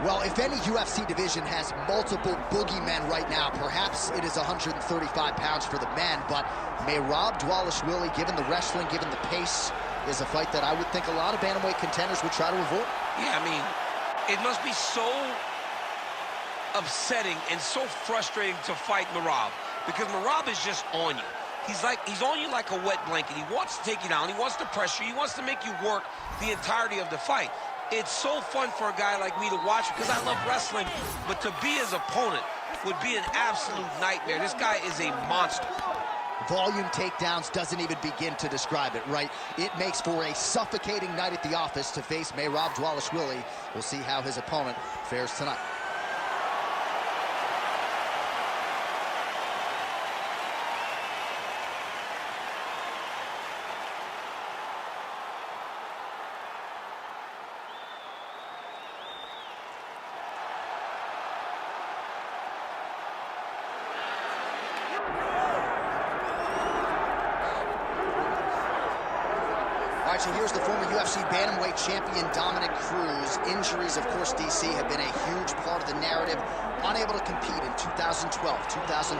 Well, if any UFC division has multiple boogeymen right now, perhaps it is 135 pounds for the men, but Merab Dvalishvili, given the wrestling, given the pace, is a fight that I would think a lot of bantamweight contenders would try to avoid. Yeah, I mean, it must be so upsetting and so frustrating to fight Merab, because Merab is just on you. He's on you like a wet blanket. He wants to take you down. He wants to pressure you. He wants to make you work the entirety of the fight. It's so fun for a guy like me to watch because I love wrestling, but to be his opponent would be an absolute nightmare. This guy is a monster. Volume takedowns doesn't even begin to describe it, right? It makes for a suffocating night at the office to face Merab Dvalishvili. We'll see how his opponent fares tonight. All right, so here's the former UFC Bantamweight champion, Dominick Cruz. Injuries, of course, DC, have been a huge part of the narrative. Unable to compete in 2012, 2013,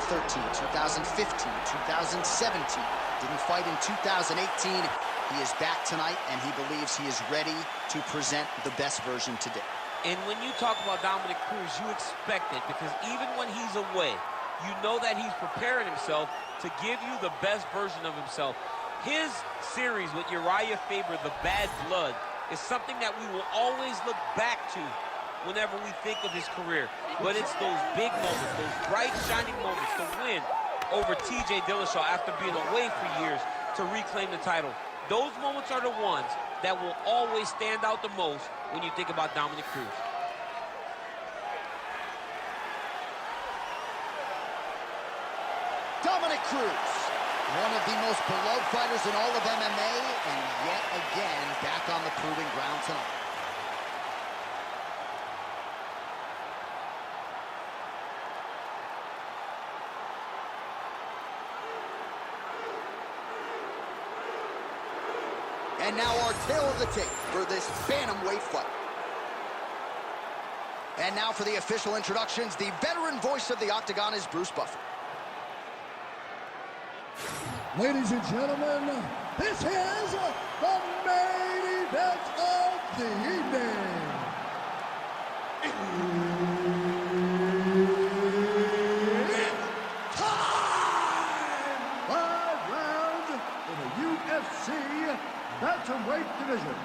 2015, 2017. Didn't fight in 2018. He is back tonight, and he believes he is ready to present the best version today. And when you talk about Dominick Cruz, you expect it, because even when he's away, you know that he's preparing himself to give you the best version of himself. His series with Uriah Faber, The Bad Blood, is something that we will always look back to whenever we think of his career. But it's those big moments, those bright, shining moments, the win over TJ Dillashaw after being away for years to reclaim the title. Those moments are the ones that will always stand out the most when you think about Dominick Cruz. Dominick Cruz, one of the most beloved fighters in all of MMA, and yet again back on the proving ground tonight. And now our tail of the tape for this bantamweight fight. And now for the official introductions, the veteran voice of the Octagon is Bruce Buffer. Ladies and gentlemen, this is the main event of the evening. It's time! 5 rounds in the UFC Bantamweight division.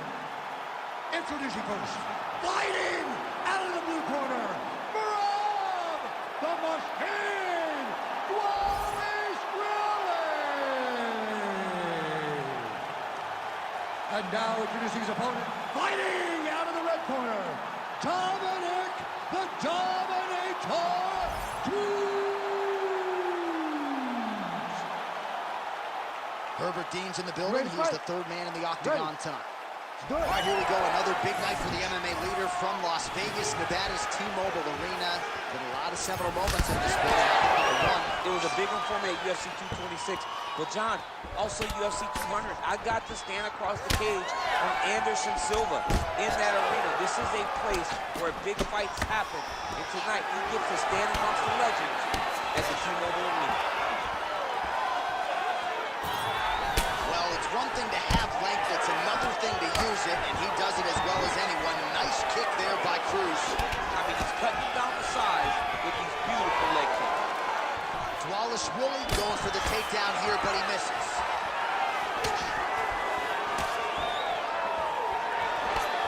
Introducing first, fighting out of the blue corner, Merab the Machine Dvalishvili. And now introducing his opponent, fighting out of the red corner, Dominick the Dominator Cruz. Herbert Dean's in the building. He's the third man in the Octagon tonight. All right, here we go. Another big night for the MMA leader from Las Vegas, Nevada's T-Mobile Arena. Been a lot of seminal moments in this sport. It was a big one for me at UFC 226. But John, also UFC 200. I got to stand across the cage from Anderson Silva in that arena. This is a place where big fights happen. And tonight, you get to stand amongst the legends at the T-Mobile Arena. Well, it's one thing to have length. It's another thing to use it, and he does it as well as anyone. Nice kick there by Cruz. I mean, he's cutting down the size with these beautiful leg kicks. Dvalishvili going for the takedown here, but he misses.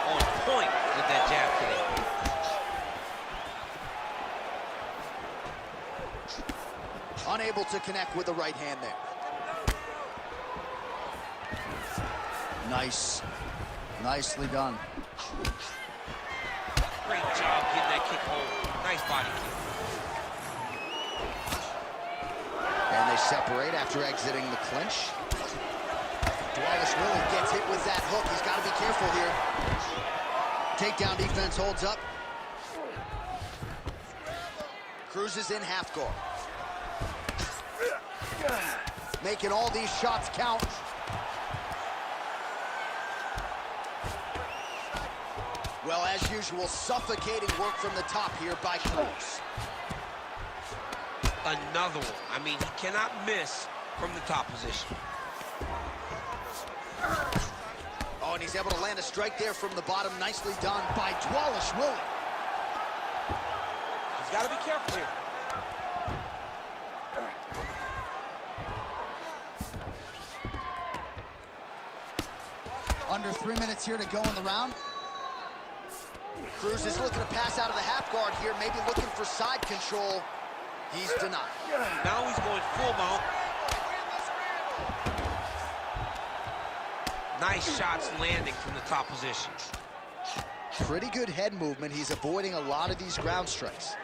On point with that jab today. Unable to connect with the right hand there. Nice. Nicely done. Great job getting that kick home. Nice body kick. And they separate after exiting the clinch. Dvalishvili gets hit with that hook. He's got to be careful here. Takedown defense holds up. Cruz is in half guard. Making all these shots count. Well, as usual, suffocating work from the top here by Cruz. Another one. I mean, he cannot miss from the top position. Oh, and he's able to land a strike there from the bottom. Nicely done by Dvalishvili. He's got to be careful here. Under 3 minutes here to go in the round. Cruz is looking to pass out of the half guard here, maybe looking for side control. He's denied. Now he's going full mount. Nice shots landing from the top position. Pretty good head movement. He's avoiding a lot of these ground strikes.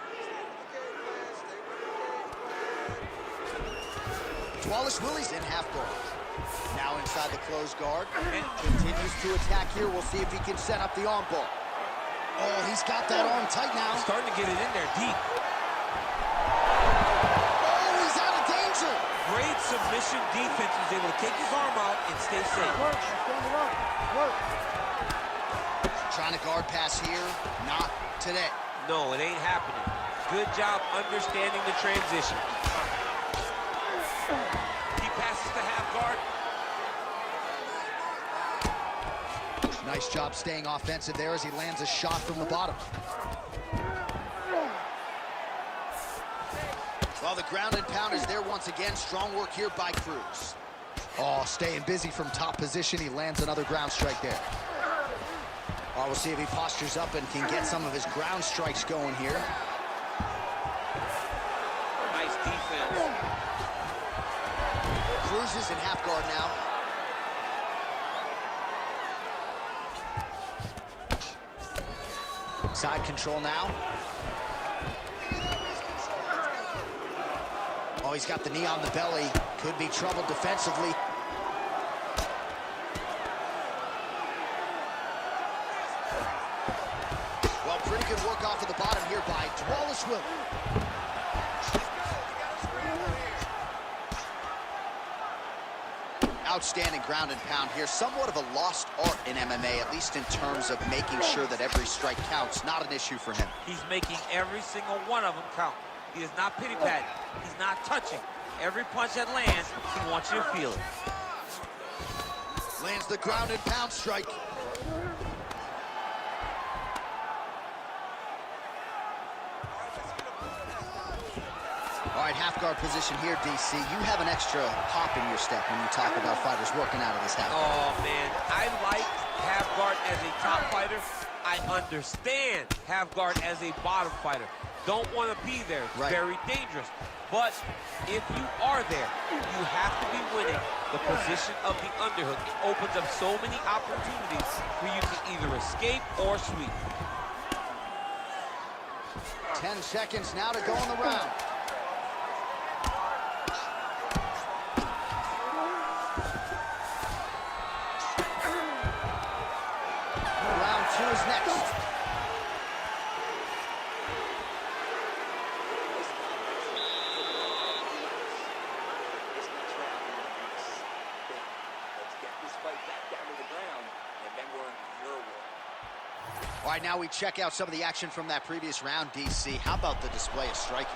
Dvalishvili's in half guard. Now inside the closed guard. And continues to attack here. We'll see if he can set up the arm bar. Oh, he's got that arm tight now. He's starting to get it in there deep. Oh, he's out of danger. Great submission defense. He's able to take his arm out and stay safe. Trying to guard pass here. Not today. No, it ain't happening. Good job understanding the transition. He passes the half guard. Nice job staying offensive there as he lands a shot from the bottom. Well, the ground and pound is there once again. Strong work here by Cruz. Oh, staying busy from top position. He lands another ground strike there. Oh, we'll see if he postures up and can get some of his ground strikes going here. Nice defense. Cruz is in half guard now. Side control now. Oh, he's got the knee on the belly. Could be trouble defensively. Well, pretty good work off of the bottom here by Dvalishvili. Outstanding ground and pound here. Somewhat of a lost art in MMA, at least in terms of making sure that every strike counts. Not an issue for him. He's making every single one of them count. He is not pity-patting. He's not touching. Every punch that lands, he wants you to feel it. Lands the ground and pound strike. All right, half guard position here, DC. You have an extra hop in your step when you talk about fighters working out of this half guard. Oh, man. I like half guard as a top fighter. I understand half guard as a bottom fighter. Don't want to be there. It's very dangerous. But if you are there, you have to be winning the position of the underhook. It opens up so many opportunities for you to either escape or sweep. 10 seconds now to go in the round. Round 2 is next. All right, now we check out some of the action from that previous round, DC. How about the display of striking?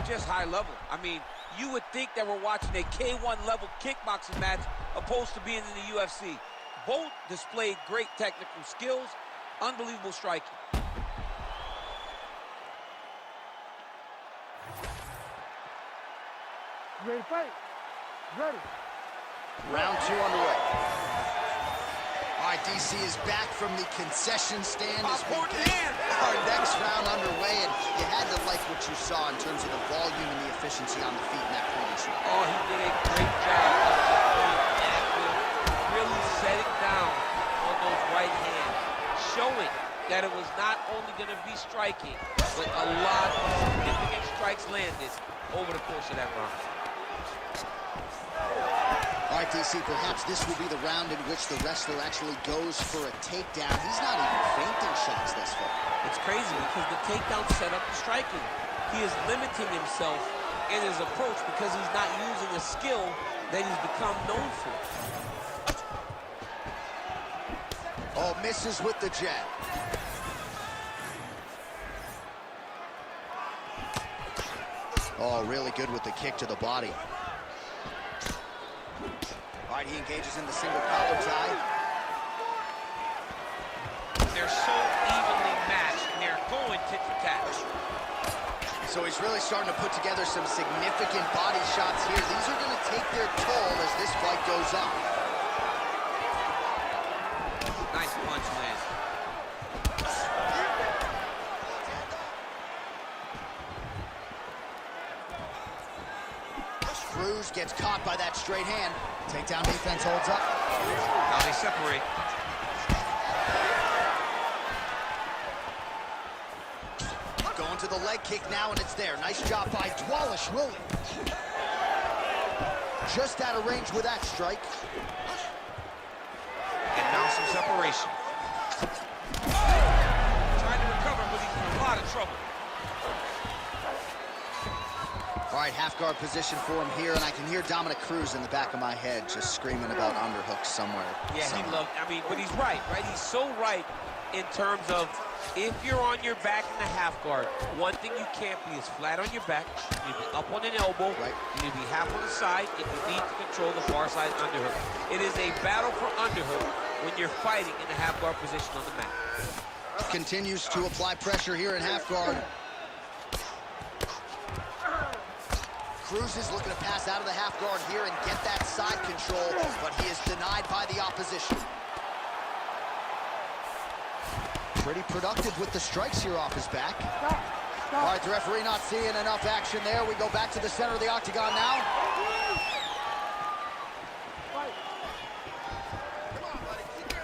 Just high level. I mean, you would think that we're watching a K1 level kickboxing match opposed to being in the UFC. Both displayed great technical skills, unbelievable striking. Ready to fight? Ready. Round 2 underway. All right, DC is back from the concession stand as we get our next round underway, and you had to like what you saw in terms of the volume and the efficiency on the feet in that previous round. Oh, he did a great job of being active, really setting down on those right hands, showing that it was not only going to be striking, but a lot of significant strikes landed over the course of that round. All right, DC, perhaps this will be the round in which the wrestler actually goes for a takedown. He's not even feinting shots thus far. It's crazy because the takedown set up the striking. He is limiting himself in his approach because he's not using a skill that he's become known for. Oh, misses with the jab. Oh, really good with the kick to the body. All right, he engages in the single collar tie. They're so evenly matched, and they're going tit for tat. So he's really starting to put together some significant body shots here. These are going to take their toll as this fight goes on. Nice punch, man. Cruz gets caught by that straight hand. Takedown defense holds up. Now they separate. Going to the leg kick now, and it's there. Nice job by Dvalishvili. Just out of range with that strike. And now some separation. Trying to recover, but he's in a lot of trouble. All right, half guard position for him here, and I can hear Dominick Cruz in the back of my head just screaming about underhooks somewhere. Yeah, he loved, I mean, but he's right? He's so right in terms of if you're on your back in the half guard, one thing you can't be is flat on your back. You need to be up on an elbow. Right. You need to be half on the side if you need to control the far side underhook. It is a battle for underhook when you're fighting in the half guard position on the mat. Continues to apply pressure here in half guard. Cruz is looking to pass out of the half guard here and get that side control, but he is denied by the opposition. Pretty productive with the strikes here off his back. All right, the referee not seeing enough action there. We go back to the center of the octagon now.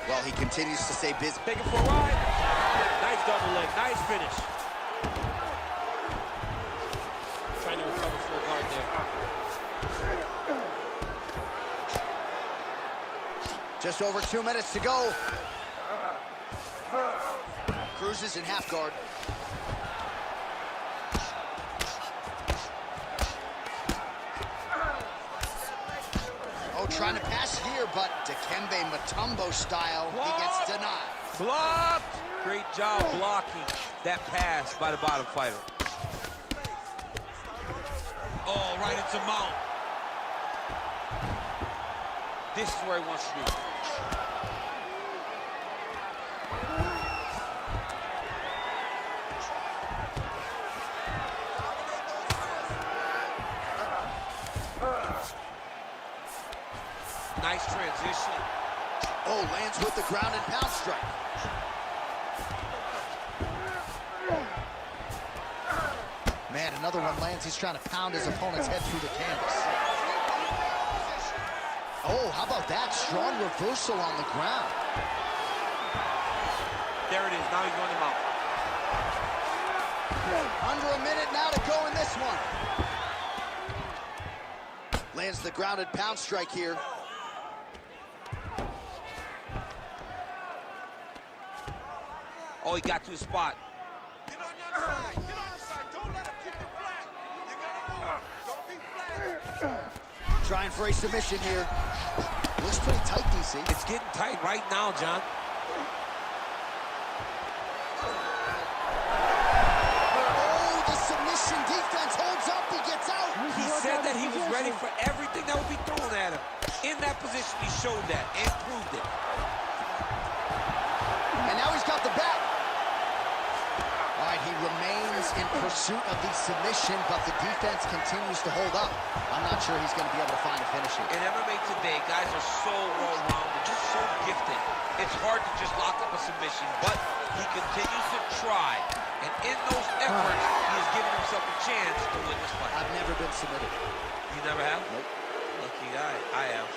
Well, he continues to stay busy. Take it for a ride. Nice double leg, nice finish. Trying to recover full guard there. Just over 2 minutes to go. Cruz is in half guard. Oh, trying to pass here, but Dikembe Mutombo style, he gets denied. Blocked. Great job blocking that pass by the bottom fighter. Oh, right into mount. This is where he wants to be. Nice transition. Oh, lands with the ground and pound strike. Man, another one lands. He's trying to pound his opponent's head through the canvas. Oh, how about that? Strong reversal on the ground. There it is. Now he's going him out. Under a minute now to go in this one. Lands the grounded pound strike here. Oh, he got to his spot. Get on the other side. Get on the side. Don't let him keep it flat. You gotta move. Don't be flat. Trying for a submission here. Looks pretty tight, DC. It's getting tight right now, John. Oh, the submission defense holds up. He gets out. He said that he was ready for everything that would be thrown at him. In that position, he showed that and proved it. And now he's got the back. All right, he remains in pursuit of the submission, but the defense continues to hold up. I'm not sure he's going to be able to find a finisher. In MMA today, guys are so well-rounded, just so gifted. It's hard to just lock up a submission, but he continues to try. And in those efforts, he has given himself a chance to win this fight. I've never been submitted. You never have? Nope. Lucky guy. I am.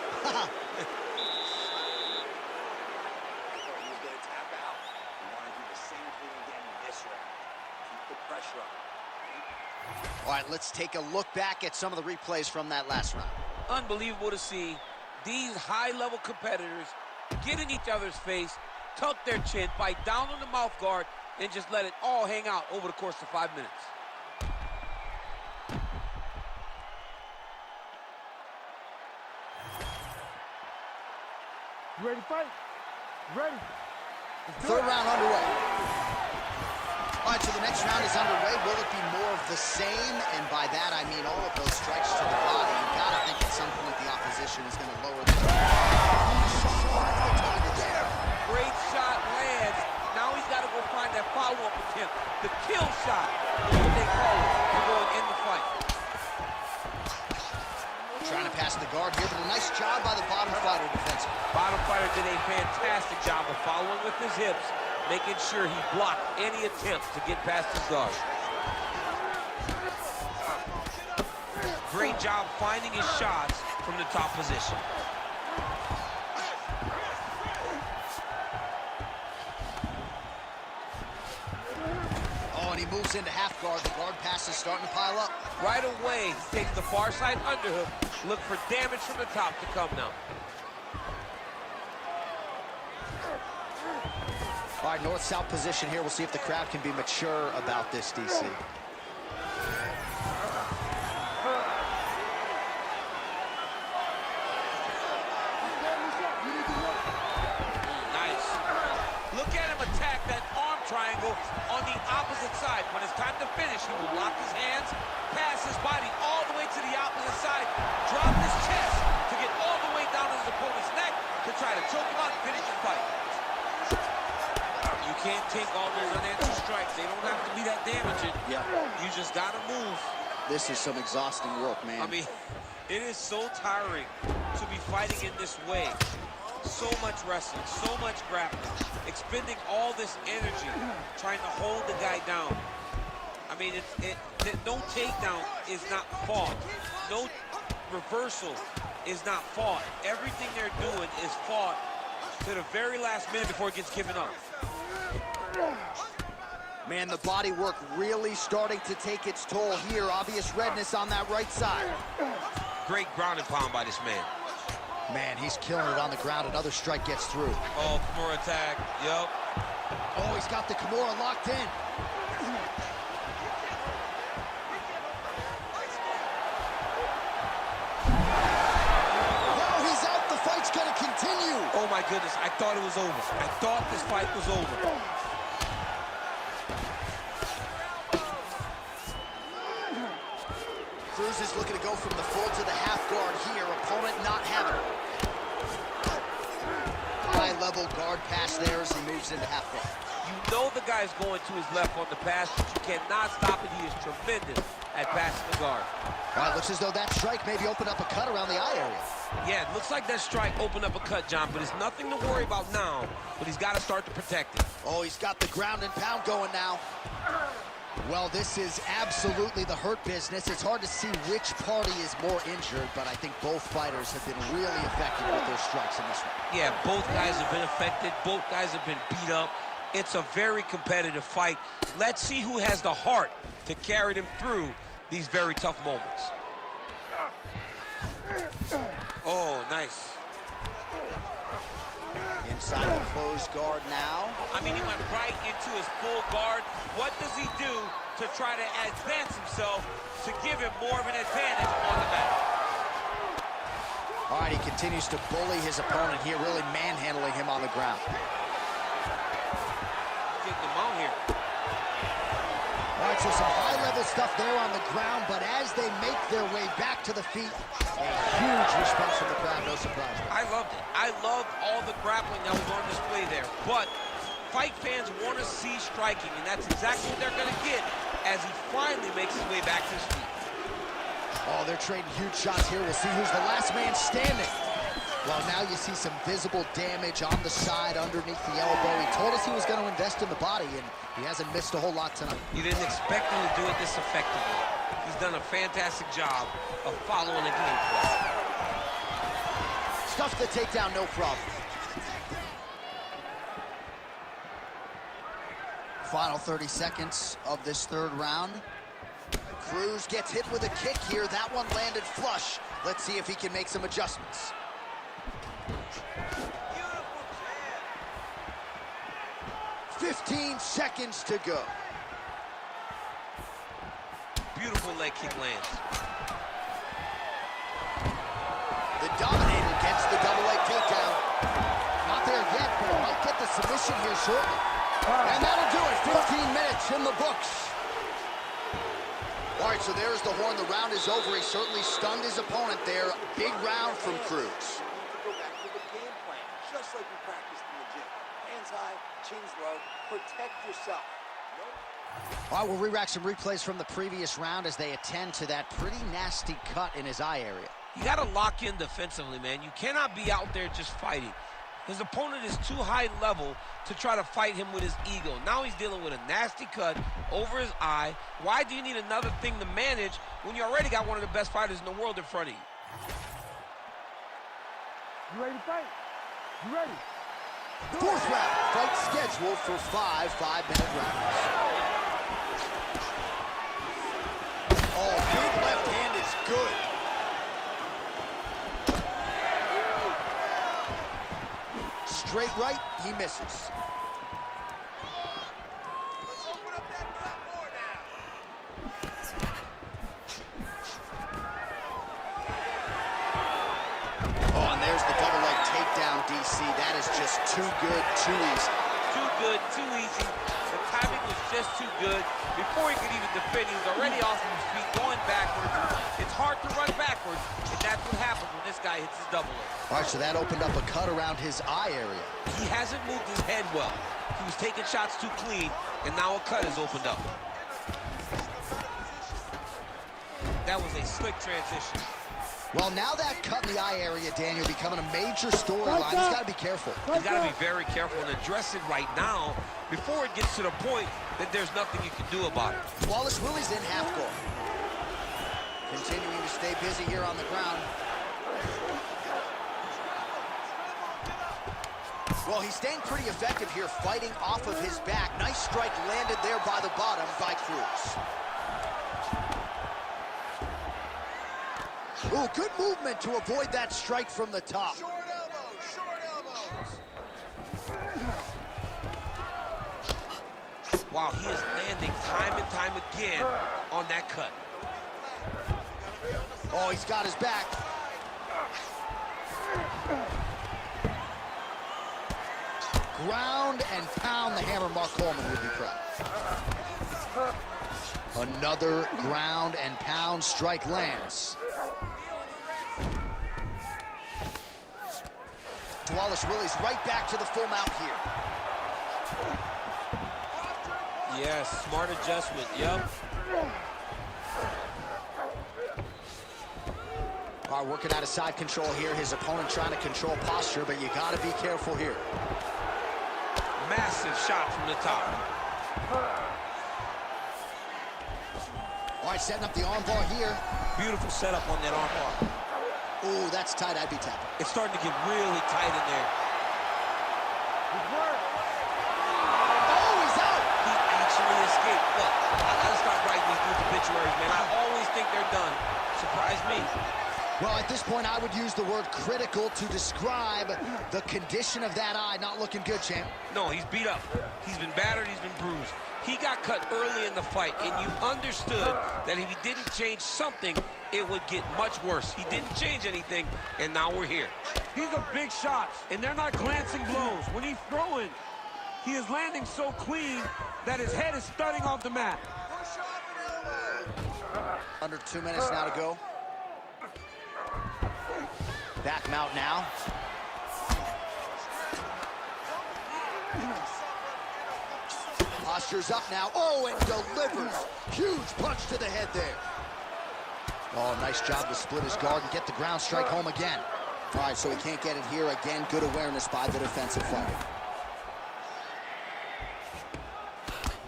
All right, let's take a look back at some of the replays from that last round. Unbelievable to see these high-level competitors get in each other's face, tuck their chin, bite down on the mouth guard, and just let it all hang out over the course of 5 minutes. You ready to fight? Ready. Third round underway. All right, so the next round is is underway. Will it be more of the same? And by that, I mean all of those strikes to the body. You gotta think at some point the opposition is gonna lower the target there. Great shot lands. Now he's got to go find that follow-up attempt. The kill shot is what they call it to go and end the fight. Trying to pass the guard here, but a nice job by the bottom fighter defensively. Bottom fighter did a fantastic job of following with his hips, making sure he blocked any attempts to get past his guard. Great job finding his shots from the top position. Oh, and he moves into half guard. The guard pass is starting to pile up. Right away, he takes the far side underhook. Look for damage from the top to come now. All right, north-south position here. We'll see if the crowd can be mature about this, DC. Nice. Look at him attack that arm triangle on the opposite side. When it's time to finish, he will lock his hands, pass his body all the way to the opposite side, drop his chest to get all the way down to his opponent's neck to try to choke him out and finish the fight. You can't take all those unanswered strikes. They don't have to be that damaging. Yeah. You just got to move. This is some exhausting work, man. I mean, it is so tiring to be fighting in this way. So much wrestling, so much grappling, expending all this energy, trying to hold the guy down. I mean, no takedown is not fought. No reversal is not fought. Everything they're doing is fought to the very last minute before it gets given up. Man, the body work really starting to take its toll here. Obvious redness on that right side. Great ground and pound by this man. Man, he's killing it on the ground. Another strike gets through. Oh, Kimura attack. Yup. Oh, he's got the Kimura locked in. Oh, he's out. The fight's going to continue. Oh, my goodness. I thought it was over. I thought this fight was over. Cruz is looking to go from the full to the half guard here. Opponent not having it. High-level guard pass there as he moves into half guard. You know the guy's going to his left on the pass, but you cannot stop it. He is tremendous at passing the guard. All right, looks as though that strike maybe opened up a cut around the eye area. Yeah, it looks like that strike opened up a cut, John, but it's nothing to worry about now, but he's got to start to protect it. Oh, he's got the ground and pound going now. Well, this is absolutely the hurt business. It's hard to see which party is more injured, but I think both fighters have been really effective with their strikes in this one. Yeah, both guys have been affected. Both guys have been beat up. It's a very competitive fight. Let's see who has the heart to carry them through these very tough moments. Oh, nice. Inside the closed guard now. I mean, he went right into his full guard. What does he do to try to advance himself to give him more of an advantage on the mat? All right, he continues to bully his opponent here, really manhandling him on the ground. Getting him out here. All right, so some high-level stuff there on the ground, but as they make their way back to the feet, a huge response from the crowd, no surprise. I loved it. I loved all the grappling that was on display there. But fight fans want to see striking, and that's exactly what they're going to get as he finally makes his way back to his feet. Oh, they're trading huge shots here. We'll see who's the last man standing. Well, now you see some visible damage on the side underneath the elbow. He told us he was going to invest in the body, and he hasn't missed a whole lot tonight. You didn't expect him to do it this effectively. He's done a fantastic job of following the game plan. Stuffs the takedown, no problem. Final 30 seconds of this third round. Cruz gets hit with a kick here. That one landed flush. Let's see if he can make some adjustments. 15 seconds to go. Beautiful leg kick lands. The Dominator gets the double leg takedown. Not there yet, but he might get the submission here shortly. And that'll do it. 15 minutes in the books. All right, so there's the horn. The round is over. He certainly stunned his opponent there. Big round from Cruz. Go back to the game plan, just like we practiced in the gym. Hands high, chins low, protect yourself. All right, we'll re-rack some replays from the previous round as they attend to that pretty nasty cut in his eye area. You got to lock in defensively, man. You cannot be out there just fighting. His opponent is too high level to try to fight him with his ego. Now he's dealing with a nasty cut over his eye. Why do you need another thing to manage when you already got one of the best fighters in the world in front of you? You ready to fight? You ready? Fourth round, fight scheduled for 5 5-minute rounds. Oh, big left hand is good. Straight right, he misses. Let's open up that cut more now. Oh, and there's the double leg takedown, DC. That is just too good, too easy. Too good, too easy. The timing was just too good. Before he could even defend, he was already off of his feet, going backwards. It's hard to run backwards, and that's what happens when this guy hits his double leg. All right, so that opened up a cut around his eye area. He hasn't moved his head well. He was taking shots too clean, and now a cut has opened up. That was a slick transition. Well, now that cut in the eye area, Daniel, becoming a major storyline. He's got to be careful. He's got to be very careful and address it right now before it gets to the point that there's nothing you can do about it. Dvalishvili's in half guard. Continuing to stay busy here on the ground. Well, he's staying pretty effective here, fighting off of his back. Nice strike landed there by the bottom by Cruz. Ooh, good movement to avoid that strike from the top. Short elbows, short elbows. Wow, he is landing time and time again on that cut. Oh, he's got his back. Ground and pound, the hammer. Mark Coleman would be proud. Another ground and pound strike lands. Dvalishvili's right back to the full mount here. Yes, smart adjustment, yep. All right, working out of side control here. His opponent trying to control posture, but you got to be careful here. Massive shot from the top. All right, setting up the arm bar here. Beautiful setup on that arm bar. Ooh, that's tight. I'd be tapping. It's starting to get really tight in there. Oh, he's out! He actually escaped. Look, I gotta stop writing these dudes obituaries, man. I always think they're done. Surprise me. Well, at this point, I would use the word critical to describe the condition of that eye. Not looking good, champ. No, he's beat up. He's been battered, he's been bruised. He got cut early in the fight, and you understood that if he didn't change something, it would get much worse. He didn't change anything, and now we're here. These are big shots, and they're not glancing blows. When he's throwing, he is landing so clean that his head is thudding off the mat. Push off an elbow. Under 2 minutes now to go. Back mount now. Posture's up now. Oh, and delivers. Huge punch to the head there. Oh, nice job to split his guard and get the ground strike home again. All right, so he can't get it here again. Good awareness by the defensive fighter.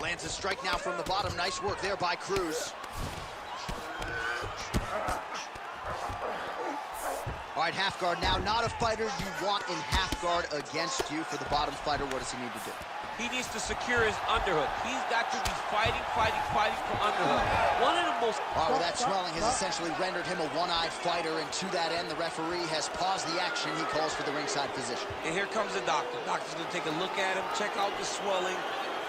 Lands a strike now from the bottom. Nice work there by Cruz. All right, half guard now. Not a fighter you want in half guard against you. For the bottom fighter, what does he need to do? He needs to secure his underhook. He's got to be fighting for underhook. One of the most... Well, that swelling has essentially rendered him a one-eyed fighter, and to that end, the referee has paused the action. He calls for the ringside physician. And here comes the doctor. Doctor's going to take a look at him, check out the swelling,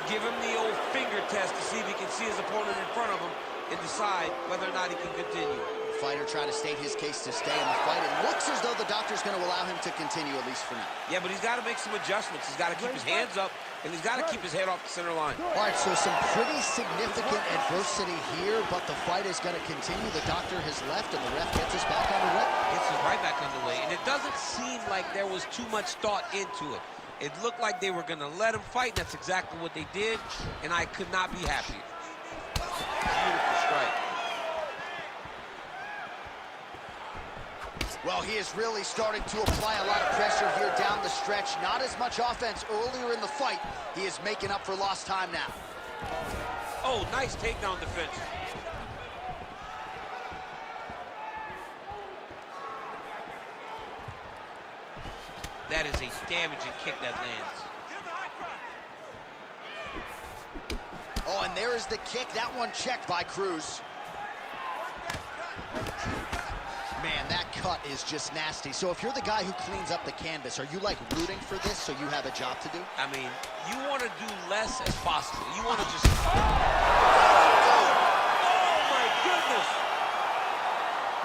give him the old finger test to see if he can see his opponent in front of him and decide whether or not he can continue. fighter trying to state his case to stay in the fight. It looks as though the doctor's going to allow him to continue, at least for now. Yeah, but he's got to make some adjustments. He's got to keep his hands up, and he's got to keep his head off the center line. All right, so some pretty significant adversity here, but the fight is going to continue. The doctor has left, and the ref gets us back underway. Gets us right back underway, and it doesn't seem like there was too much thought into it. It looked like they were going to let him fight, and that's exactly what they did, and I could not be happier. Beautiful strike. Well, he is really starting to apply a lot of pressure here down the stretch. Not as much offense earlier in the fight. He is making up for lost time now. Oh, nice takedown defense. That is a damaging kick that lands. Oh, and there is the kick. That one checked by Cruz. Man, that cut is just nasty. So if you're the guy who cleans up the canvas, are you like rooting for this so you have a job to do? I mean, you want to do less as possible. You want to just... Oh, my goodness!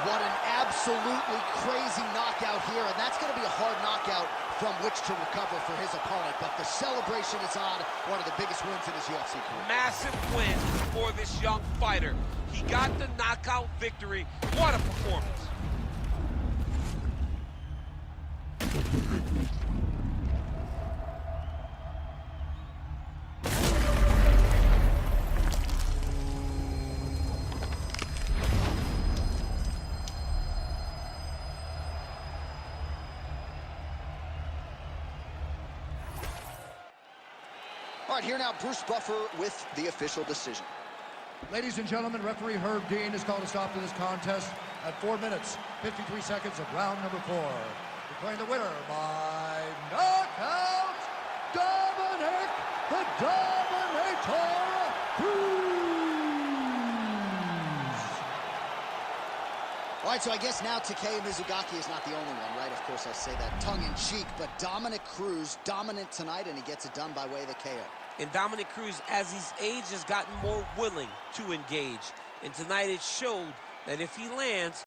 What an absolutely crazy knockout here, and that's going to be a hard knockout from which to recover for his opponent, but the celebration is on. One of the biggest wins in his UFC career. Massive win for this young fighter. He got the knockout victory. What a performance. All right, here now, Bruce Buffer with the official decision. Ladies and gentlemen, referee Herb Dean has called a stop to this contest at 4 minutes, 53 seconds of round number 4. Declaring the winner by knockout, Dominick the Dominator Cruz. All right, so I guess now Takeya Mizugaki is not the only one, right? Of course, I say that tongue-in-cheek, but Dominick Cruz dominant tonight, and he gets it done by way of the KO. And Dominick Cruz, as his age has gotten more willing to engage. And tonight it showed that if he lands,